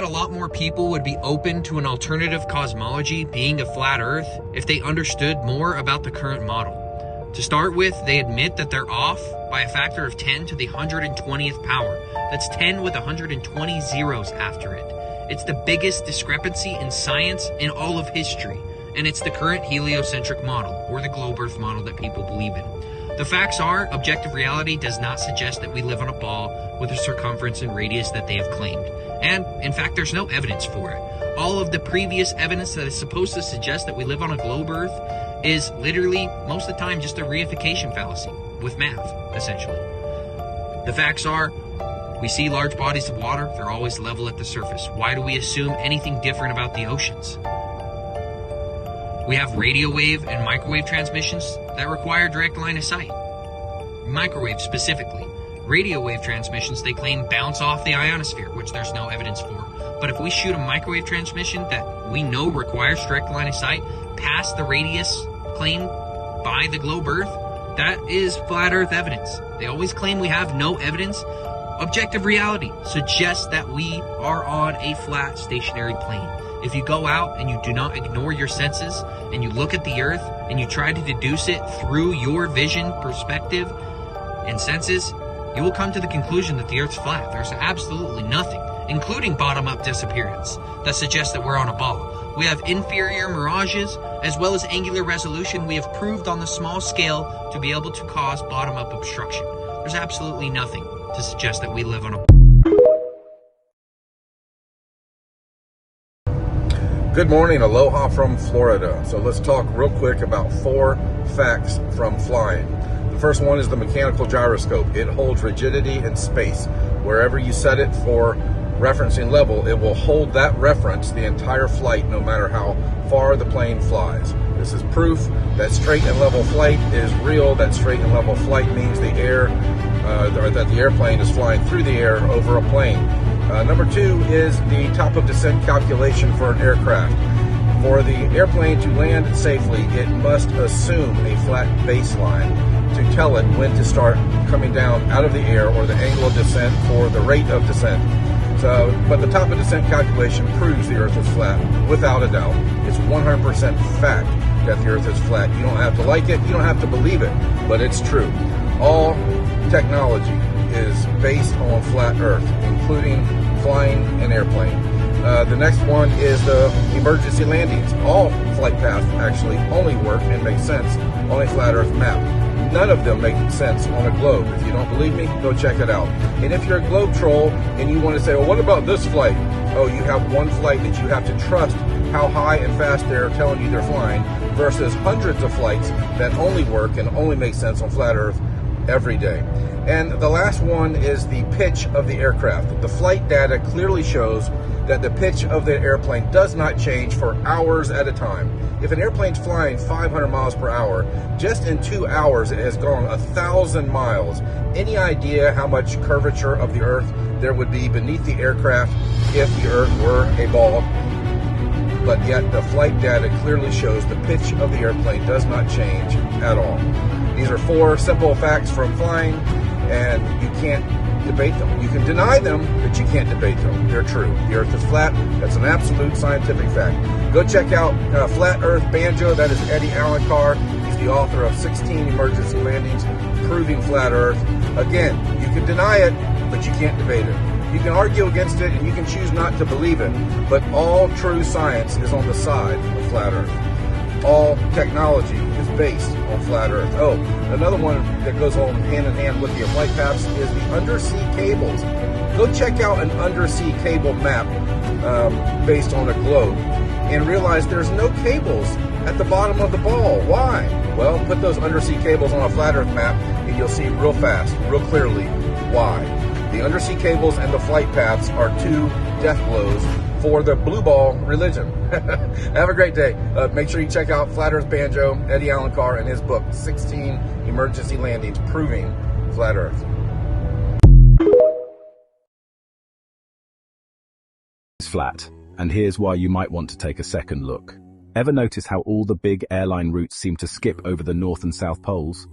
that a lot more people would be open to an alternative cosmology being a flat Earth if they understood more about the current model. To start with, they admit that they're off by a factor of 10 to the 120th power. That's 10 with 120 zeros after it. It's the biggest discrepancy in science in all of history, and it's the current heliocentric model, or the globe Earth model that people believe in. The facts are, objective reality does not suggest that we live on a ball with a circumference and radius that they have claimed. And, in fact, there's no evidence for it. All of the previous evidence that is supposed to suggest that we live on a globe Earth is literally, most of the time, just a reification fallacy with math, essentially. The facts are, we see large bodies of water, they're always level at the surface. Why do we assume anything different about the oceans? We have radio wave and microwave transmissions that require direct line of sight. Microwave specifically. Radio wave transmissions, they claim, bounce off the ionosphere, which there's no evidence for. But if we shoot a microwave transmission that we know requires direct line of sight past the radius claimed by the globe Earth, that is flat Earth evidence. They always claim we have no evidence. Objective reality suggests that we are on a flat, stationary plane. If you go out and you do not ignore your senses and you look at the Earth and you try to deduce it through your vision, perspective, and senses, you will come to the conclusion that the Earth's flat. There's absolutely nothing, including bottom-up disappearance, that suggests that we're on a ball. We have inferior mirages as well as angular resolution we have proved on the small scale to be able to cause bottom-up obstruction. There's absolutely nothing to suggest that we live on a ball. Good morning, aloha from Florida. So let's talk real quick about 4 facts from flying. The first one is the mechanical gyroscope. It holds rigidity in space. Wherever you set it for referencing level, it will hold that reference the entire flight, no matter how far the plane flies. This is proof that straight and level flight is real, that straight and level flight means the air, or that the airplane is flying through the air over a plane. Number 2 is the top of descent calculation for an aircraft. For the airplane to land safely, it must assume a flat baseline to tell it when to start coming down out of the air, or the angle of descent for the rate of descent. But the top of descent calculation proves the Earth is flat without a doubt. It's 100% fact that the Earth is flat. You don't have to like it, you don't have to believe it, but it's true. All technology is based on flat Earth, including flying an airplane. The next one is the emergency landings. All flight paths actually only work and make sense on a flat Earth map. None of them make sense on a globe. If you don't believe me, go check it out. And if you're a globe troll and you want to say, well, what about this flight? Oh, you have one flight that you have to trust how high and fast they're telling you they're flying, versus hundreds of flights that only work and only make sense on flat Earth every day. And the last one is the pitch of the aircraft. The flight data clearly shows that the pitch of the airplane does not change for hours at a time. If an airplane's flying 500 miles per hour, just in 2 hours it has gone 1,000 miles. Any idea how much curvature of the Earth there would be beneath the aircraft if the Earth were a ball? But yet the flight data clearly shows the pitch of the airplane does not change at all. These are 4 simple facts from flying, and you can't debate them. You can deny them, but you can't debate them. They're true. The Earth is flat. That's an absolute scientific fact. Go check out Flat Earth Banjo. That is Eddie Alencar. He's the author of 16 emergency landings proving flat Earth. Again, you can deny it, but you can't debate it. You can argue against it, and you can choose not to believe it, but all true science is on the side of flat Earth. All technology is based on flat Earth. Oh, another one that goes on hand in hand with the flight paths is the undersea cables. Go check out an undersea cable map based on a globe and realize there's no cables at the bottom of the ball. Why? Well, put those undersea cables on a flat Earth map and you'll see real fast, real clearly why. The undersea cables and the flight paths are 2 death blows for the blue ball religion. Have a great day. Make sure you check out Flat Earth Banjo, Eddie Alencar, and his book, 16 Emergency Landings Proving Flat Earth. It's flat, and here's why you might want to take a second look. Ever notice how all the big airline routes seem to skip over the North and South poles?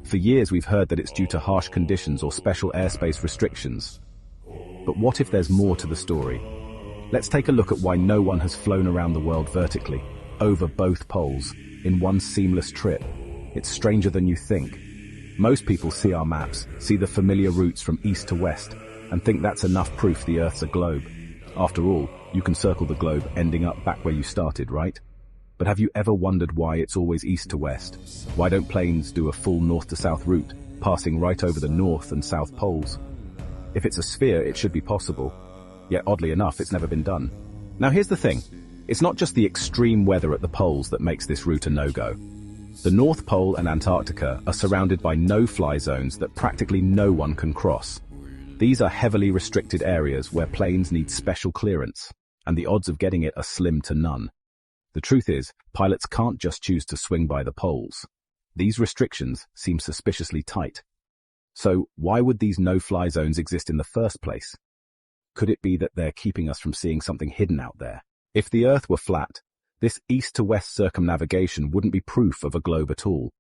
For years we've heard that it's due to harsh conditions or special airspace restrictions. But what if there's more to the story? Let's take a look at why no one has flown around the world vertically, over both poles, in one seamless trip. It's stranger than you think. Most people see our maps, see the familiar routes from east to west, and think that's enough proof the Earth's a globe. After all, you can circle the globe ending up back where you started, right? But have you ever wondered why it's always east to west? Why don't planes do a full north to south route, passing right over the north and south poles? If it's a sphere, it should be possible. Yet oddly enough, it's never been done. Now here's the thing. It's not just the extreme weather at the poles that makes this route a no-go. The North Pole and Antarctica are surrounded by no-fly zones that practically no one can cross. These are heavily restricted areas where planes need special clearance, and the odds of getting it are slim to none. The truth is, pilots can't just choose to swing by the poles. These restrictions seem suspiciously tight. So why would these no-fly zones exist in the first place? Could it be that they're keeping us from seeing something hidden out there? If the Earth were flat, this east-to-west circumnavigation wouldn't be proof of a globe at all.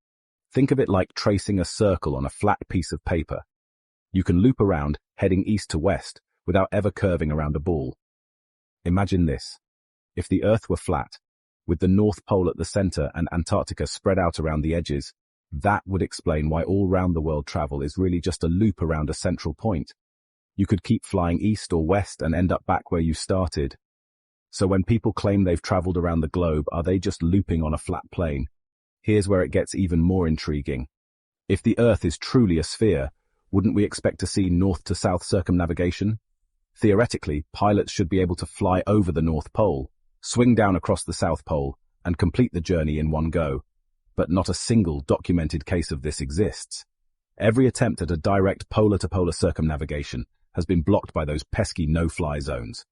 Think of it like tracing a circle on a flat piece of paper. You can loop around, heading east to west, without ever curving around a ball. Imagine this. If the Earth were flat, with the North Pole at the center and Antarctica spread out around the edges, that would explain why all round the world travel is really just a loop around a central point. You could keep flying east or west and end up back where you started. So when people claim they've traveled around the globe, are they just looping on a flat plane? Here's where it gets even more intriguing. If the Earth is truly a sphere, wouldn't we expect to see north to south circumnavigation? Theoretically, pilots should be able to fly over the North Pole, swing down across the South Pole, and complete the journey in one go. But not a single documented case of this exists. Every attempt at a direct polar-to-polar circumnavigation has been blocked by those pesky no-fly zones.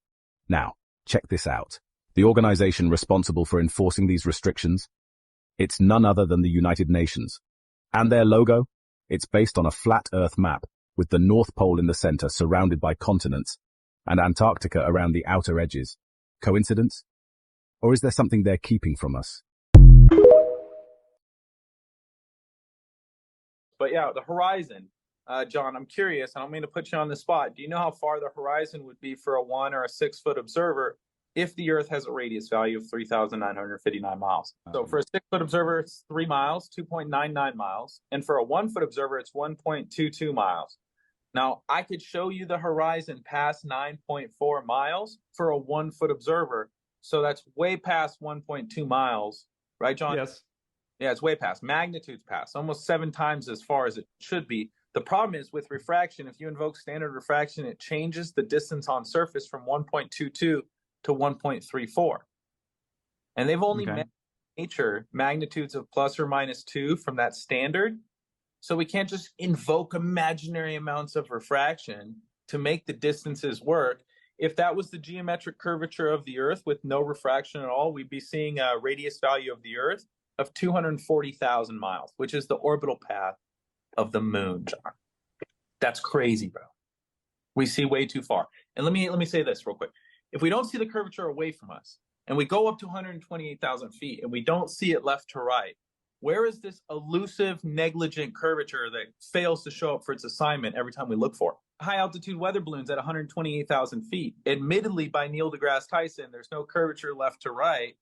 Now, check this out. The organization responsible for enforcing these restrictions? It's none other than the United Nations. And their logo? It's based on a flat Earth map, with the North Pole in the center surrounded by continents, and Antarctica around the outer edges. Coincidence? Or is there something they're keeping from us? But yeah, the horizon. John, I'm curious. I don't mean to put you on the spot. Do you know how far the horizon would be for a 1 or a 6 foot observer if the Earth has a radius value of 3,959 miles? So for a 6 foot observer, it's 3 miles, 2.99 miles. And for a 1 foot observer, it's 1.22 miles. Now, I could show you the horizon past 9.4 miles for a 1 foot observer. So that's way past 1.2 miles, right, John? Yes. Yeah, it's way past. Magnitude's past, almost 7 times as far as it should be. The problem is with refraction, if you invoke standard refraction, it changes the distance on surface from 1.22 to 1.34. And they've only met nature magnitudes of plus or minus 2 from that standard. So we can't just invoke imaginary amounts of refraction to make the distances work. If that was the geometric curvature of the Earth with no refraction at all, we'd be seeing a radius value of the Earth of 240,000 miles, which is the orbital path of the moon, John. That's crazy, bro. We see way too far. And let me say this real quick. If we don't see the curvature away from us, and we go up to 128,000 feet, and we don't see it left to right, where is this elusive, negligent curvature that fails to show up for its assignment every time we look for it? High-altitude weather balloons at 128,000 feet. Admittedly, by Neil deGrasse Tyson, there's no curvature left to right.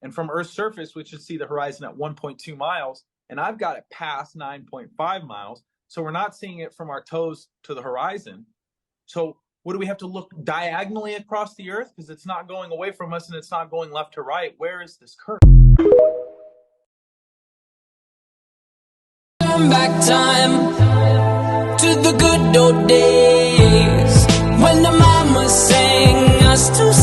And from Earth's surface, we should see the horizon at 1.2 miles, and I've got it past 9.5 miles. So we're not seeing it from our toes to the horizon. So what do we have to look diagonally across the Earth? Because it's not going away from us and it's not going left to right. Where is this curve? Turn back time to the good old days when the mama sang us to